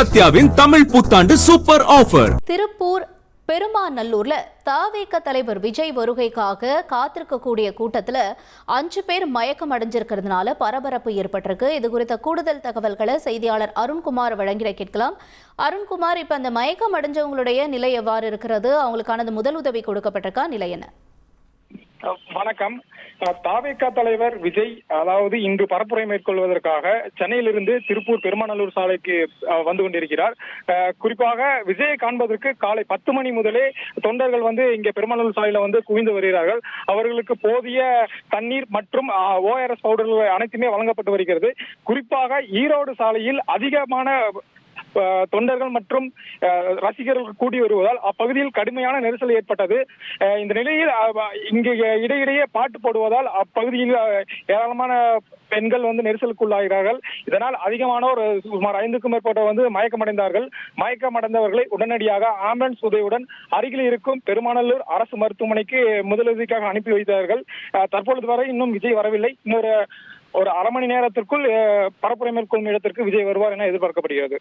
சத்யாவின் தமிழ் புத்தாண்டு super offer. Tiruppur பெருமாநல்லூர்ல தாவேக தலைவர் விஜய் வருகைக்காக காத்திருக்கக்கூடிய கூட்டத்துல 5 பேர் மயக்கம் அடைஞ்சிருக்கிறதுனால பரபரப்பு ஏற்பட்டிருக்கு. இது குறித்த கூடுதல் தகவல்களை செய்தியாளர் அருண்குமார் வழங்கிட கேட்கலாம். அருண்குமார், இப்ப அந்த மயக்கம் அடைஞ்சவங்களுடைய நிலை எவ்வாறு இருக்கிறது? அவங்களுக்கான முதல் உதவி கொடுக்கப்பட்டிருக்கா? நிலை என்ன? வணக்கம். தாவேகா தலைவர் விஜய் அதாவது இன்று பரப்புரை மேற்கொள்வதற்காக சென்னையிலிருந்து திருப்பூர் பெருமாநல்லூர் சாலைக்கு வந்து கொண்டிருக்கிறார். குறிப்பாக விஜயை காண்பதற்கு காலை 10 மணி முதலே தொண்டர்கள் இங்கே பெருமாநல்லூர் சாலையில குவிந்து வருகிறார்கள். அவர்களுக்கு போதிய தண்ணீர் மற்றும் ORS பவுடர்கள் அனைத்துமே வழங்கப்பட்டு வருகிறது. குறிப்பாக ஈரோடு சாலையில் அதிகமான தொண்டர்கள் மற்றும் ரசிகர்கள் கூடி வருவதால் அப்பகுதியில் கடுமையான நெரிசல் ஏற்பட்டது. இந்த நிலையில் இங்கு இடையிடையே பாட்டு போடுவதால் அப்பகுதியில் ஏராளமான பெண்கள் நெரிசலுக்குள்ளாகிறார்கள். இதனால் அதிகமானோர் சுமார் 5க்கும் மேற்பட்ட மயக்கமடைந்தார்கள். மயக்கமடைந்தவர்களை உடனடியாக ஆம்புலன்ஸ் உதவியுடன் அருகில் இருக்கும் பெருமாநல்லூர் அரசு மருத்துவமனைக்கு முதலுதவிக்காக அனுப்பி வைத்தார்கள். தற்பொழுது வரை இன்னும் விஜய் வரவில்லை. இன்னொரு அரை மணி நேரத்திற்குள் பரப்புரை மேற்கொள்ளும் இடத்திற்கு விஜய் வருவார் என எதிர்பார்க்கப்படுகிறது.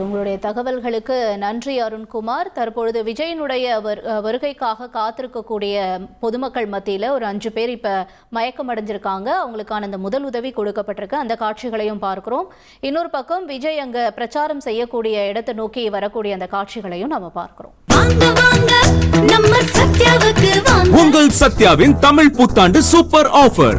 உங்களுடைய தகவல்களுக்கு நன்றி அருண்குமார். தற்பொழுது விஜயனுடைய வருகைக்காக காத்திருக்கக்கூடிய பொதுமக்கள் மத்தியில் ஒரு 5 பேர் இப்ப மயக்கம் அடைஞ்சிருக்காங்க. அவங்களுக்கான அந்த முதல் உதவி கொடுக்கப்பட்டிருக்கு. அந்த காட்சிகளையும் பார்க்கிறோம். இன்னொரு பக்கம் விஜய் அங்க பிரச்சாரம் செய்யக்கூடிய இடத்தை நோக்கி வரக்கூடிய அந்த காட்சிகளையும் நம்ம பார்க்கிறோம். உங்கள் சத்யாவின் தமிழ் புத்தாண்டு சூப்பர் ஆஃபர்.